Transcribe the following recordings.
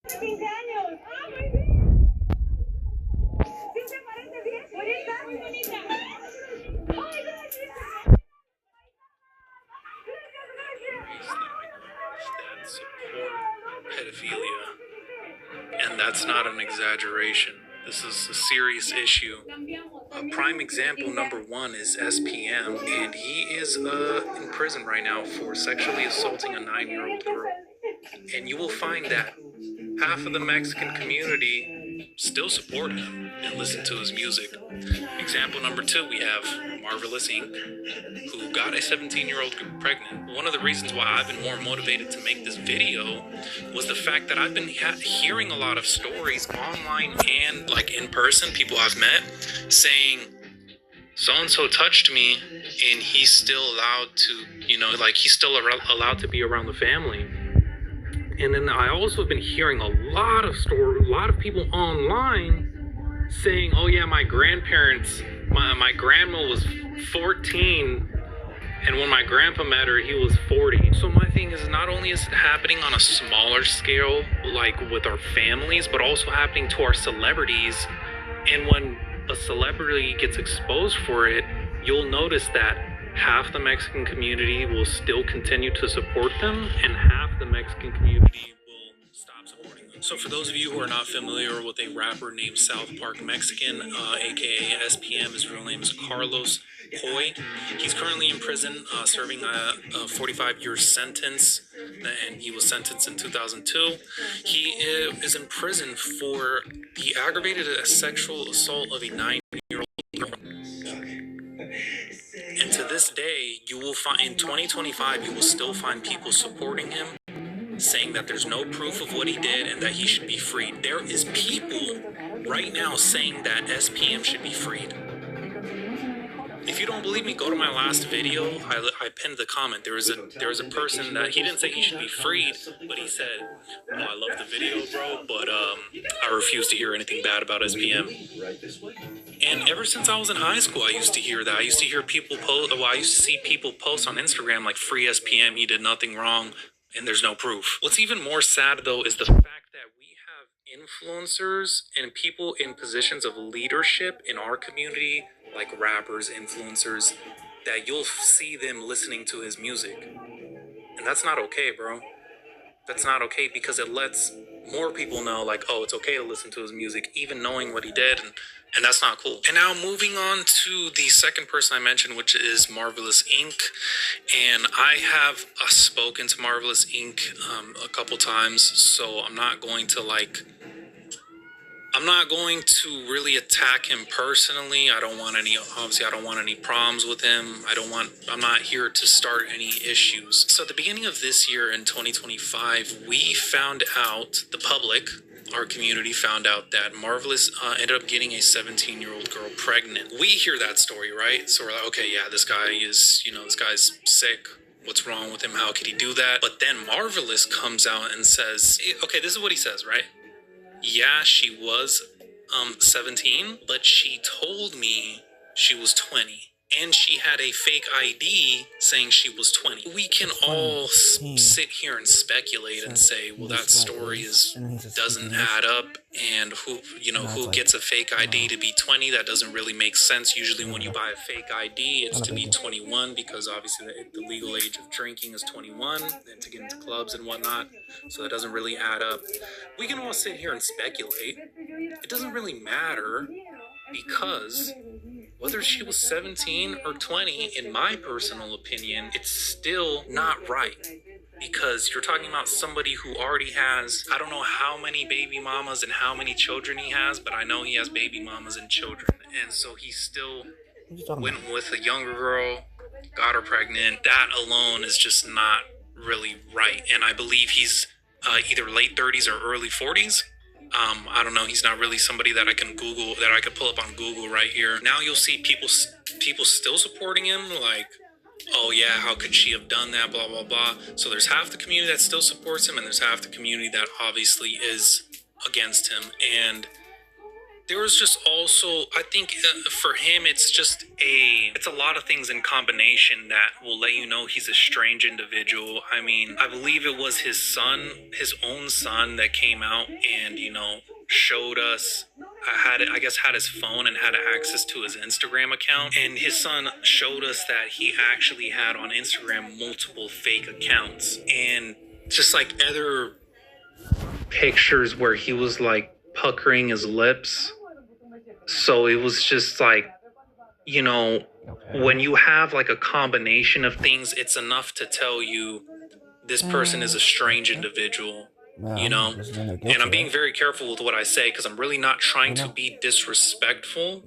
15 años. ¡Ah, muy bien! ¿Sí te parece bien? ¿Bonita? Muy bonita. ¡Ay, gracias! That support pedophilia, and that's not an exaggeration. This is a serious issue. A prime example number one is SPM, and he is in prison right now for sexually assaulting a 9-year-old girl. And you will find that half of the Mexican community still support him and listen to his music. Example number two, we have Marvelous Inc., who got a 17-year-old girl pregnant. One of the reasons why I've been more motivated to make this video was the fact that I've been hearing a lot of stories online and like in person, people I've met saying, so-and-so touched me and he's still allowed to, he's still allowed to be around the family. And then I also have been hearing a lot of people online saying, oh yeah, my grandparents, my grandma was 14, and when my grandpa met her, he was 40. So my thing is, not only is it happening on a smaller scale, like with our families, but also happening to our celebrities. And when a celebrity gets exposed for it, you'll notice that half the Mexican community will still continue to support them, and half the Mexican community will stop supporting them. So for those of you who are not familiar with a rapper named South Park Mexican, aka SPM, his real name is Carlos Coy. He's currently in prison, serving a 45-year sentence, and he was sentenced in 2002. He is in prison for the aggravated sexual assault of a 9-year-old girl. And to this day, you will find in 2025, you will still find people supporting him, saying that there's no proof of what he did and that he should be freed. There is people right now saying that SPM should be freed. If you don't believe me, go to my last video. I pinned the comment. There was a person that he didn't say he should be freed, but he said, "Oh, I love the video, bro, but I refuse to hear anything bad about SPM." And ever since I was in high school, I used to hear that. I used to hear people post. Well, I used to see people post on Instagram like "Free SPM. He did nothing wrong," and there's no proof. What's even more sad though is the fact that we have influencers and people in positions of leadership in our community, like rappers, influencers, that you'll see them listening to his music. And that's not okay, bro. That's not okay, because it lets more people know, like, oh, it's okay to listen to his music, even knowing what he did, and that's not cool. And now moving on to the second person I mentioned, which is Marvelous Inc. And I have spoken to Marvelous Inc. A couple times, so I'm not going to really attack him personally. I don't want any problems with him. I'm not here to start any issues. So at the beginning of this year in 2025, we found out, the public, our community found out that Marvelous ended up getting a 17-year-old girl pregnant. We hear that story, right? So we're like, okay, yeah, this guy's sick. What's wrong with him? How could he do that? But then Marvelous comes out and says, okay, this is what he says, right? Yeah, she was 17, but she told me she was 20. And she had a fake ID saying she was 20. We can all sit here and speculate and say, well, that story doesn't add up. And who gets a fake ID to be 20? That doesn't really make sense. Usually when you buy a fake ID, it's to be 21, because obviously the legal age of drinking is 21 and to get into clubs and whatnot. So that doesn't really add up. We can all sit here and speculate. It doesn't really matter, because whether she was 17 or 20, in my personal opinion, it's still not right. Because you're talking about somebody who already has, I don't know how many baby mamas and how many children he has, but I know he has baby mamas and children. And so he still went with a younger girl, got her pregnant. That alone is just not really right. And I believe he's either late 30s or early 40s. I don't know. He's not really somebody that I can pull up on Google right here. Now you'll see people still supporting him, like, oh yeah, how could she have done that, blah, blah, blah. So there's half the community that still supports him, and there's half the community that obviously is against him. And there was just also, I think for him, it's a lot of things in combination that will let you know he's a strange individual. I mean, I believe it was his own son that came out and, showed us, I guess had his phone and had access to his Instagram account. And his son showed us that he actually had on Instagram multiple fake accounts and just like other pictures where he was like puckering his lips. So it was just like, when you have like a combination of things, it's enough to tell you this person is a strange individual, And I'm being very careful with what I say because I'm really not trying to be disrespectful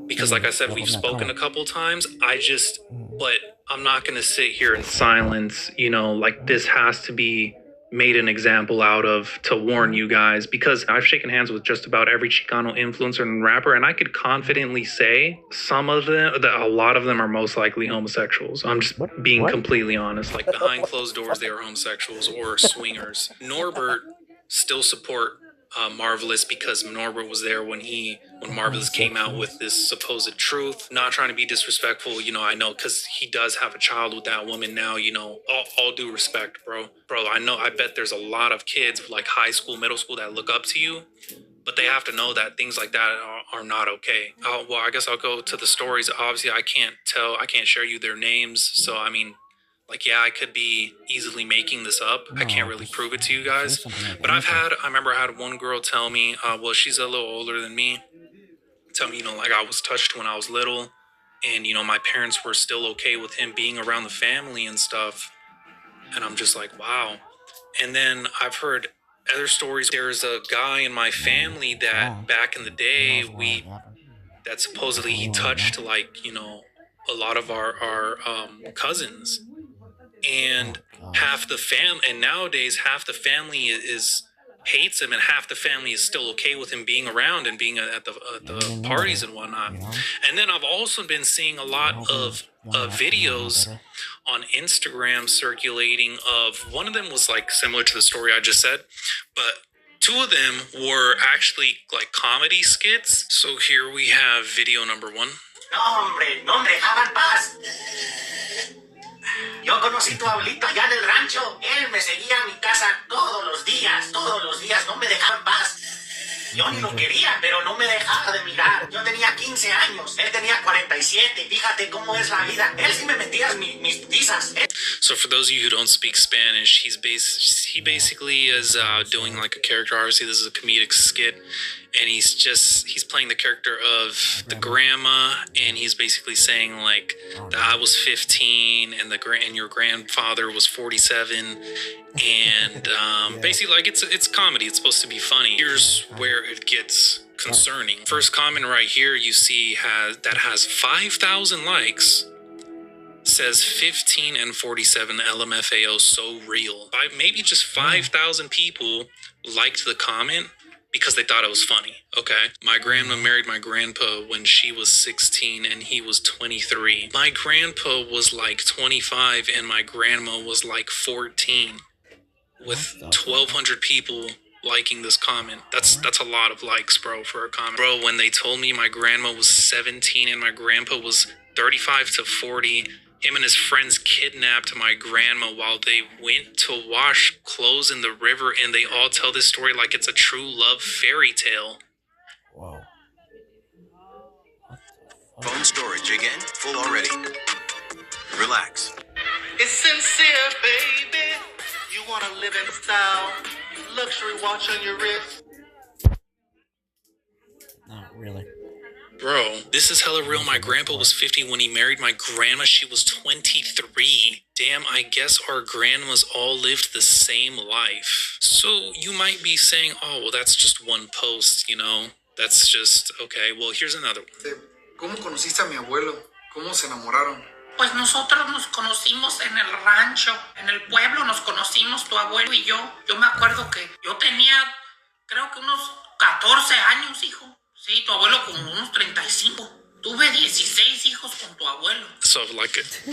because, like I said, we've spoken a couple times. But I'm not going to sit here in silence, like this has to be made an example out of to warn you guys, because I've shaken hands with just about every Chicano influencer and rapper, and I could confidently say a lot of them are most likely homosexuals. I'm just being completely honest. Like behind closed doors, they are homosexuals or swingers. Norbert still support Marvelous because Norbert was there when Marvelous came out with this supposed truth. Not trying to be disrespectful, I know because he does have a child with that woman now. All due respect, bro. I bet there's a lot of kids like high school, middle school that look up to you, but they have to know that things like that are not okay. Well, I guess I'll go to the stories. Obviously, I can't share you their names. So I mean, I could be easily making this up. I can't really prove it to you guys. But I remember I had one girl tell me, she's a little older than me, tell me, I was touched when I was little. And, my parents were still okay with him being around the family and stuff. And I'm just like, wow. And then I've heard other stories. There's a guy in my family that back in the day, that supposedly he touched, a lot of our cousins. And half the and nowadays half the family hates him, and half the family is still okay with him being around and being at the parties and whatnot. And then I've also been seeing a lot of videos on Instagram circulating of, one of them was like similar to the story I just said, but two of them were actually like comedy skits. So here we have video number one. No, hombre, no me dejaban paz. Yo conocí a tu abuelito allá en el rancho. Él me seguía a mi casa todos los días, no me dejaban paz. Yo ni lo quería, pero no me dejaba de mirar. Yo tenía 15 años, él tenía 47. Fíjate cómo es la vida. Él sí me metía mis pizzas. So for those of you who don't speak Spanish, he basically is doing like a character. Obviously, this is a comedic skit, and he's playing the character of the grandma, and he's basically saying like that I was 15 and your grandfather was 47, and basically like it's comedy. It's supposed to be funny. Here's where it gets concerning. First comment right here you see has 5,000 likes. Says 15 and 47 LMFAO so real. Maybe just 5,000 people liked the comment because they thought it was funny. Okay. My grandma married my grandpa when she was 16 and he was 23. My grandpa was like 25 and my grandma was like 14. With 1,200 people liking this comment. That's a lot of likes, bro, for a comment. Bro, when they told me my grandma was 17 and my grandpa was 35 to 40, him and his friends kidnapped my grandma while they went to wash clothes in the river, and they all tell this story like it's a true love fairy tale. Whoa. Phone storage again? Full already. Relax. It's sincere, baby. You want to live in style. Luxury watch on your wrist. Not really. Bro, this is hella real. My grandpa was 50 when he married my grandma. She was 23. Damn, I guess our grandmas all lived the same life. So you might be saying, oh, well, that's just one post, That's just, okay, well, here's another one. ¿Cómo conociste a mi abuelo? ¿Cómo se enamoraron? Pues nosotros nos conocimos en el rancho, en el pueblo nos conocimos, tu abuelo y yo. Yo me acuerdo que yo tenía, creo que unos 14 años, hijo. Sí, tu abuelo como unos 35. Tuve 16 hijos con tu abuelo. So,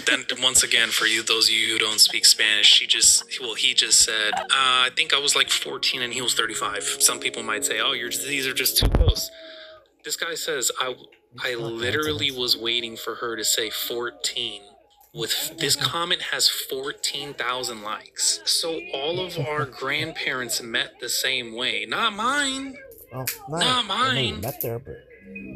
then once again, for those of you who don't speak Spanish, he just said, I think I was like 14 and he was 35. Some people might say, oh, these are just two posts. This guy says, I literally was waiting for her to say 14. With this comment has 14,000 likes. So all of our grandparents met the same way. Not mine. Well, Not mine. Met there, but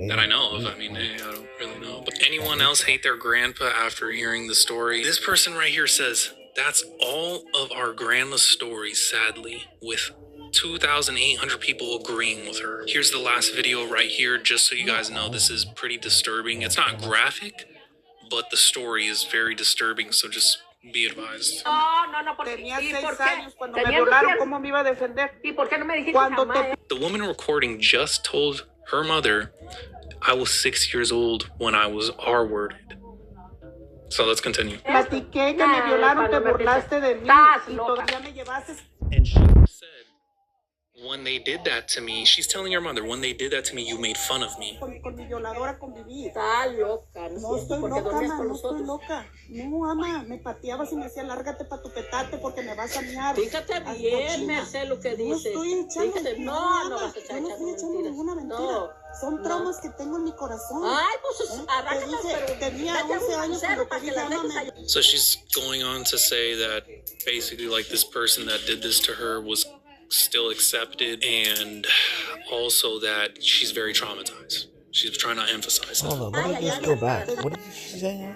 that I know of. I mean, I don't really know. But anyone else hate their grandpa after hearing the story? This person right here says, that's all of our grandma's stories, sadly, with 2,800 people agreeing with her. Here's the last video right here, just so you guys know this is pretty disturbing. It's not graphic, but the story is very disturbing, so just be advised. Tenía 6 años cuando me violaron, ¿cómo me iba a defender? ¿Y por qué no me dijiste jamás? The woman recording just told her mother, I was 6 years old when I was R-worded. So let's continue. Platiqué que me violaron, te burlaste de mí y todavía me llevaste. And she said, when they did that to me, she's telling her mother, when they did that to me, you made fun of me. Con mi violadora conviví. Está loca, No estoy loca, ama, no estoy loca. No, ama, me pateabas y me decía, lárgate pa' tu petate porque me vas a miar. Fíjate bien, me sé lo que dices. No estoy echando, Fíjate, no vas a echar no estoy echando mentiras. ninguna mentira. No, son traumas que tengo en mi corazón. Ay, pues arráncate, pero tenía 11 años cuando te dije, ámame. So she's going on to say that basically like this person that did this to her was still accepted, and also that she's very traumatized. She's trying to emphasize that. Hold on, let me just go back. What did she say now?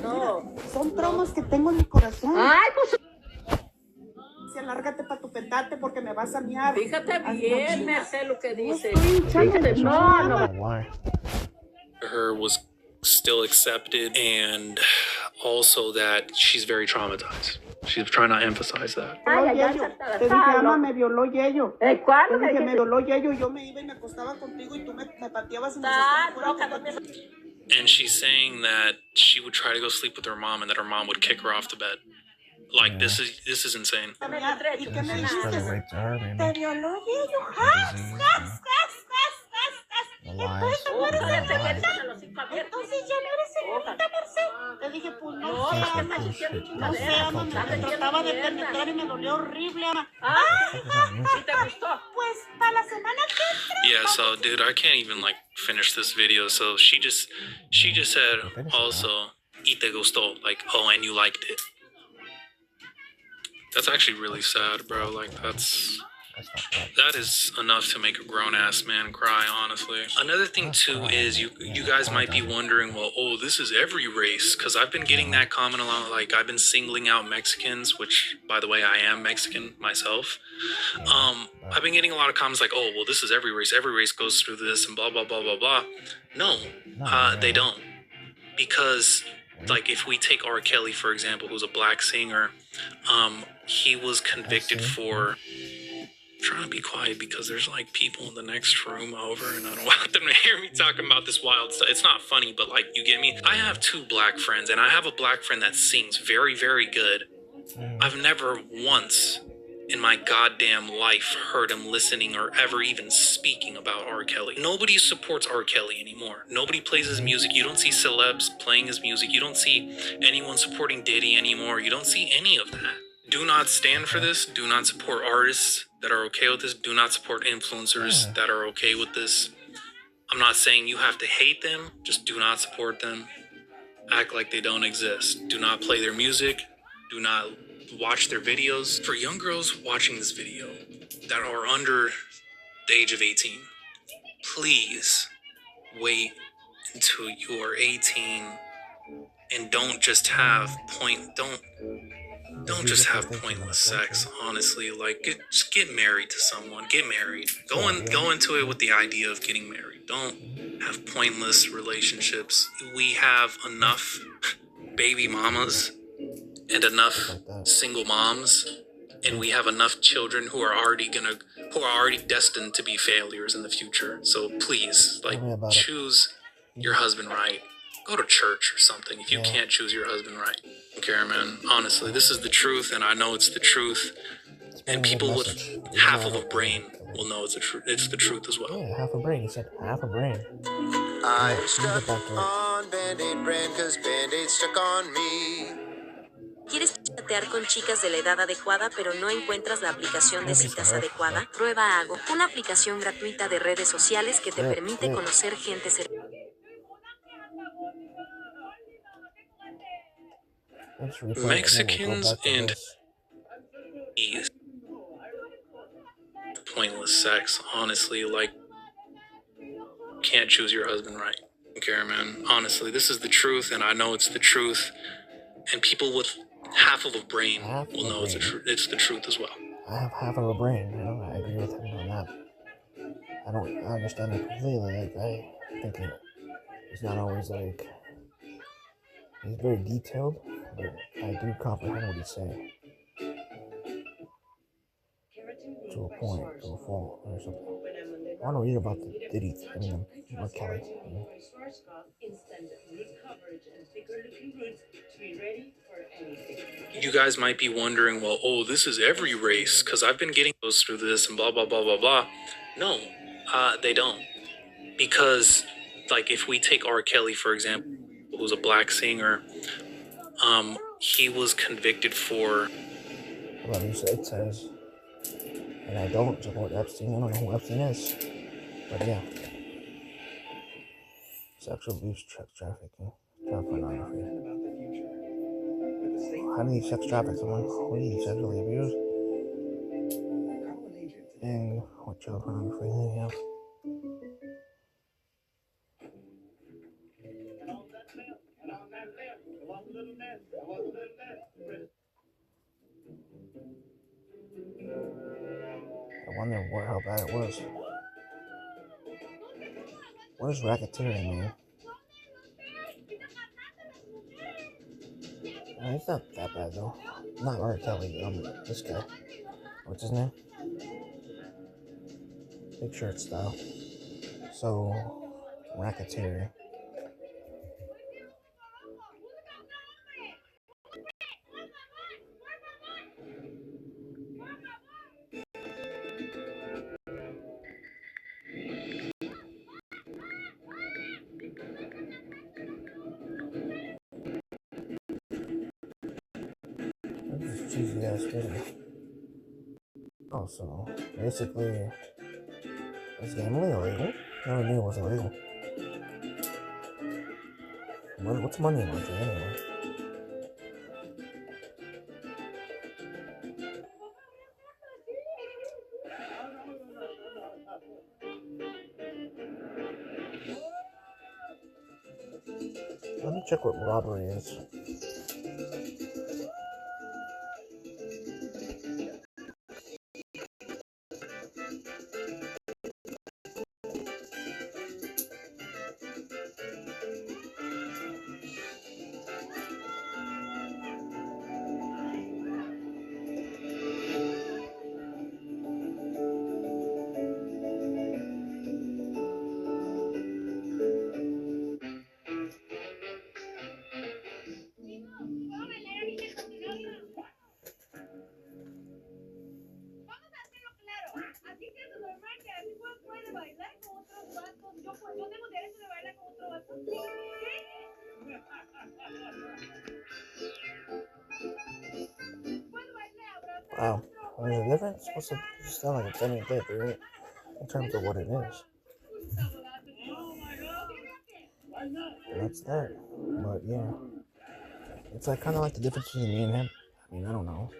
No, son traumas que tengo en mi corazón. Ay, pues Lárgate pa' tu petate porque me vas a miar. fíjate bien, me sé lo que dices. Fíjate, no. Why? Her was still accepted, and also that she's very traumatized. She's trying to emphasize that. Te dije, ama, me violó Yello. ¿Cuándo? Te dije, me violó Yello, yo me iba y me acostaba contigo y tú me pateabas y me decías, And she's saying that she would try to go sleep with her mom and that her mom would kick her off the bed. Like, this is insane. ¿y qué me This is probably dijiste? right to her, Te maybe. violó Yello. Lies. Entonces ya no eres señorita Merced. Te dije, pues no sé, ama. No sé, ama, me trataba de penetrar y me dolió horrible, ama. ¿Y te gustó? Pues para la semana que entra. Yeah, so dude, I can't even like finish this video. So she just said also, y te gustó, like, oh, and you liked it. That's actually really sad, bro. Like, that is enough to make a grown-ass man cry, honestly. Another thing, too, is you guys might be wondering, well, oh, this is every race, because I've been getting that comment a lot. Like, I've been singling out Mexicans, which, by the way, I am Mexican myself. I've been getting a lot of comments like, oh, well, this is every race goes through this, and blah, blah, blah, blah, blah. No, they don't. Because, like, if we take R. Kelly, for example, who's a black singer, he was convicted for... I'm trying to be quiet because there's like people in the next room over and I don't want them to hear me talking about this wild stuff. It's not funny, but like, you get me? I have 2 black friends and I have a black friend that sings very, very good. I've never once in my goddamn life heard him listening or ever even speaking about R. Kelly. Nobody supports R. Kelly anymore. Nobody plays his music. You don't see celebs playing his music. You don't see anyone supporting Diddy anymore. You don't see any of that. Do not stand for this. Do not support artists that are okay with this. Do not support influencers that are okay with this. I'm not saying you have to hate them. Just do not support them. Act like they don't exist. Do not play their music. Do not watch their videos. For young girls watching this video that are under the age of 18, please wait until you are 18 and don't just have don't just have pointless sex, honestly. Like, just get married to someone. Get married. Go into it with the idea of getting married. Don't have pointless relationships. We have enough baby mamas and enough single moms, and we have enough children who are already destined to be failures in the future. So please, like, choose your husband right. Go to church or something if you can't choose your husband right. I don't care, man. Honestly, this is the truth, and I know it's the truth. And people with half of a brain will know it's the truth. It's the truth as well. Yeah, half a brain. He said half a brain. I stuck on Band-Aid brand cause Band-Aid stuck on me. ¿Quieres chatear con chicas de la edad adecuada pero no encuentras la aplicación de citas adecuada? Prueba Hago, una aplicación gratuita de redes sociales que te permite conocer gente cercana. Mexicans and pointless sex, honestly, like, can't choose your husband right. I don't care, man. Honestly, this is the truth, and I know it's the truth. And people with half of a brain will know it's the truth as well. I have half of a brain, you know, I agree with him on that. I understand it completely. Like, I think he's not always like, he's very detailed, but I do comprehend what he's saying. To a point, to a fault, or something. I want to read about the Diddy, R. Kelly. You guys might be wondering, well, oh, this is every race, because I've been getting those through this and blah, blah, blah, blah, blah. No, they don't. Because, like, if we take R. Kelly, for example, who's a black singer, he was convicted for... Well, it says, and I don't support Epstein. I don't know who Epstein is, but yeah. Sexual abuse, sex trafficking, child pornography. How do you sex traffic someone? What do you sexually abuse? And what child pornography? Yeah. I wonder how bad it was. What is racketeering mean? It's not that bad though. Not R. Kelly, this guy. What's his name? Bigshirtstyle. So, racketeering. This is cheesy ass video. Oh, so basically, is gambling illegal? I never knew it was illegal. What's money laundering anyway? Let me check what robbery is. Wow, there's a difference? What's the sound like a funny bit, right? In terms of what it is. That's that. But yeah. It's like kind of like the difference between me and him. I mean, I don't know.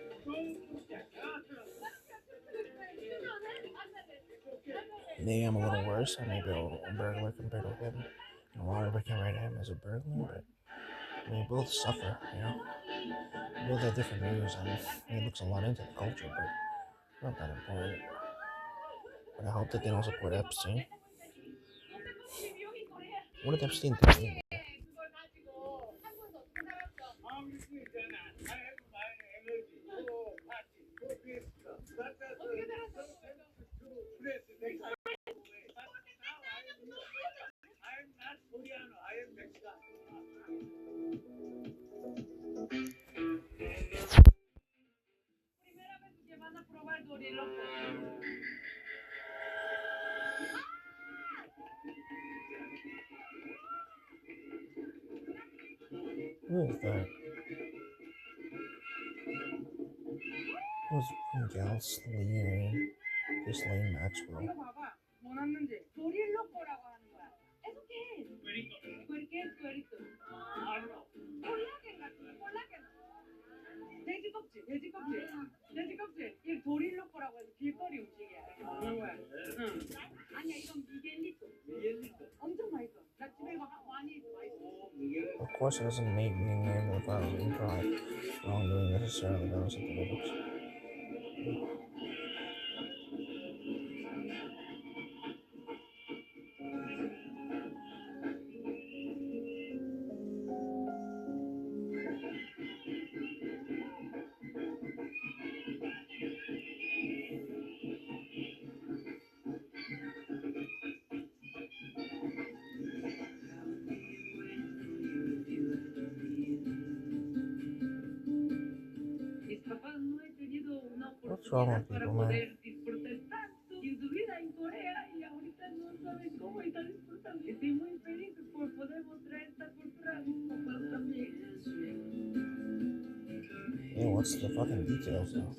Maybe I'm a little worse. I may be a burglar compared to him. And a robber can rate him as a burglar, but we both suffer, you know? We both have different views. I mean, he looks a lot into the culture, but not that important. But I hope that they don't support Epstein. What did Epstein do anyway? Who is that? Who's from Gals Leering? Just Lane Maxwell. 이거 봐봐. 뭐 났는지. 도릴로코라고 하는 거야. ¿Eso qué es? ¿Qué es cuerito? 콜라겐 같은 거. 콜라겐. 돼지 껍질. 돼지 껍질. 돼지 껍질. 이 도릴로코라고 해서 길거리 음식이야. 이렇게 먹는 거야. 응. 아니야, 이건 미겔리토. 엄청 맛있어. 나 집에 이거 많이 맛있어. Of course, it doesn't make me name without improv wrongdoing necessarily. That was something that looks. What's wrong with people, man? Disfrutar tanto en su vida en Corea y ahorita no saben cómo está disfrutando. Estoy muy feliz por poder mostrar esta cultura a mis papás también. Yeah, what's the fucking details though?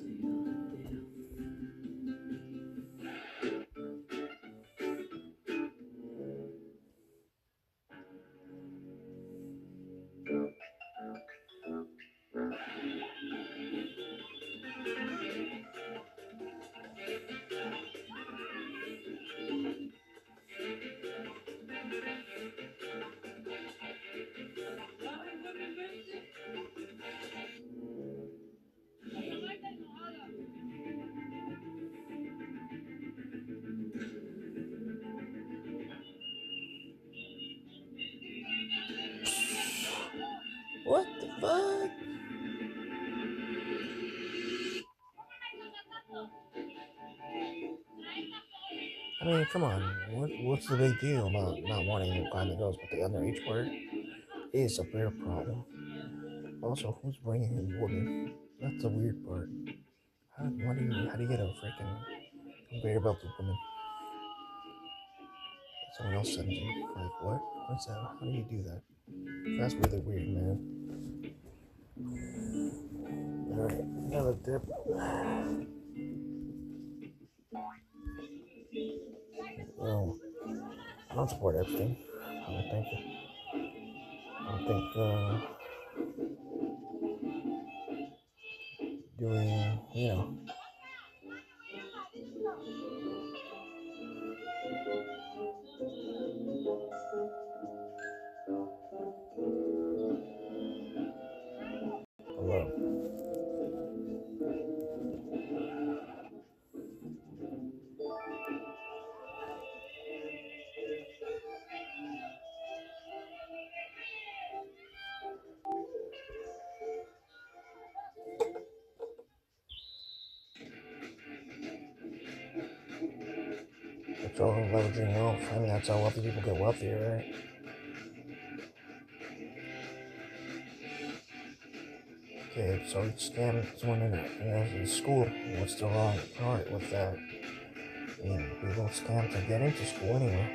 What the fuck? I mean, come on. What's the big deal about not wanting to find the girls? But the underage part is a bigger problem. Also, who's bringing a woman? That's the weird part. How do you get a freaking conveyor belt of women? Someone else sends you. Like, what? What's that? How do you do that? That's really weird, man. Alright, another dip. Well, I don't support Epstein. I think doing, you know, hello. It's all leveraging wealth. I mean, that's how wealthy people get wealthier, right? Okay, so he scammed someone in school. What's the wrong part with that? I mean, people scam to get into school anyway.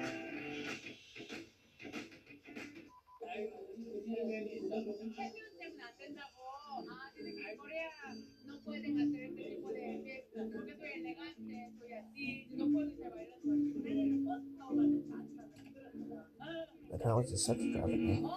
Like, how is the sex trafficking?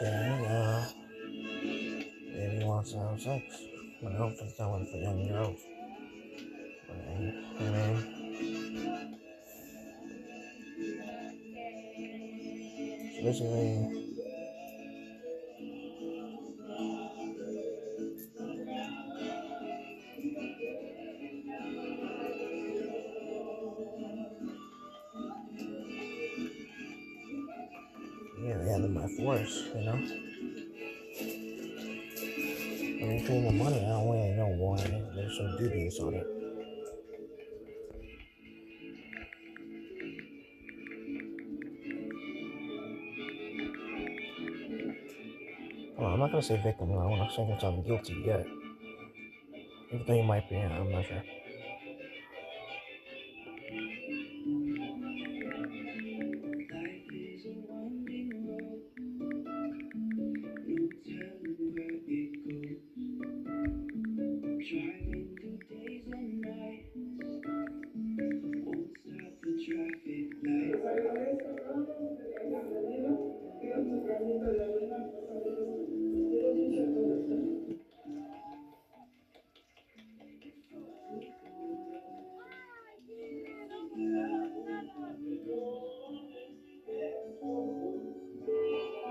Okay, maybe he wants to have sex. But I hope it's not one for young girls. But I mean, so basically, yeah, they had them by force, you know? When you're paying the money, I don't really know why they're so dubious on it. Well, I'm not gonna say victim, I want to say that I'm guilty yet. Even though he might be, I'm not sure.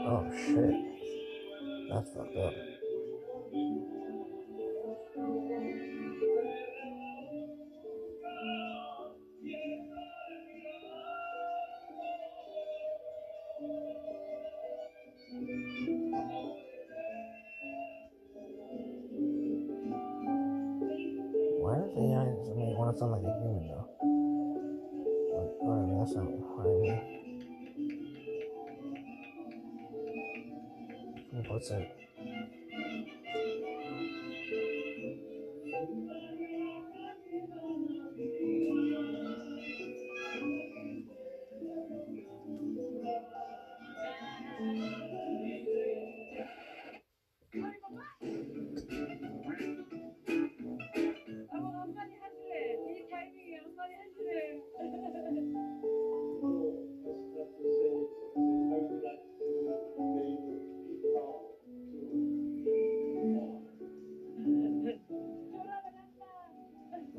Oh shit. That's fucked up. Why does the AI want to sound like a human though? Whatever, that's not what I mean. What's it?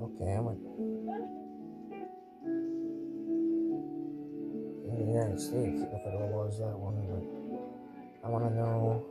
Okay, I'm like, in the United States, the federal law is that one, but I want to know.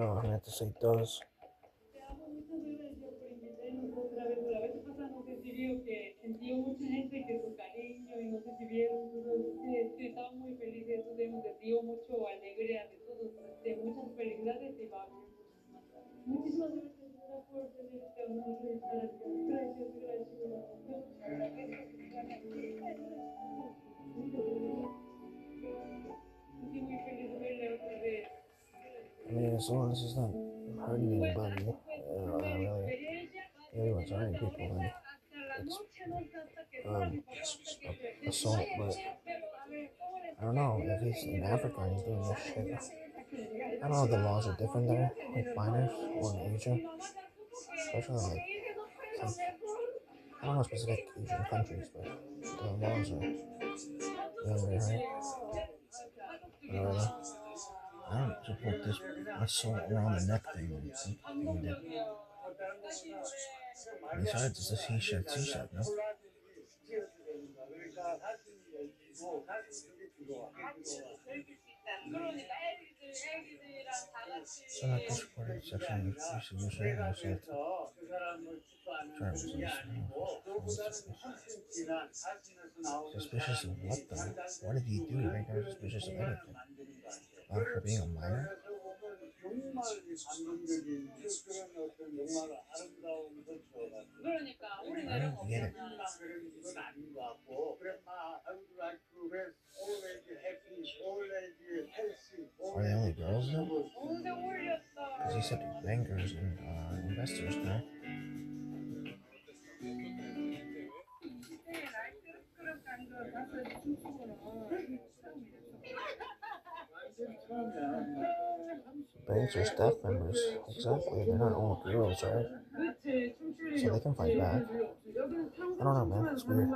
Oh, I meant to say does. I mean, as long as it's not hurting anybody, really what's hurting people, then it's assault, but I don't know, if he's in Africa and he's doing this shit, I don't know if the laws are different there, like minors, or in Asia, especially like I don't know specific Asian countries, but the laws are younger, right? I don't support this assault around the neck thing he did. Besides, it's a he said, she said, no? So not to support sexual reproduction and assault. Suspicious of what though? What did he do to make her suspicious of anything? About her being a minor? I don't get it. Are they only girls though? Because he said bankers and investors, no? Banks are staff members. Exactly. They're not all girls, right? So they can fight back. I don't know, man. It's weird.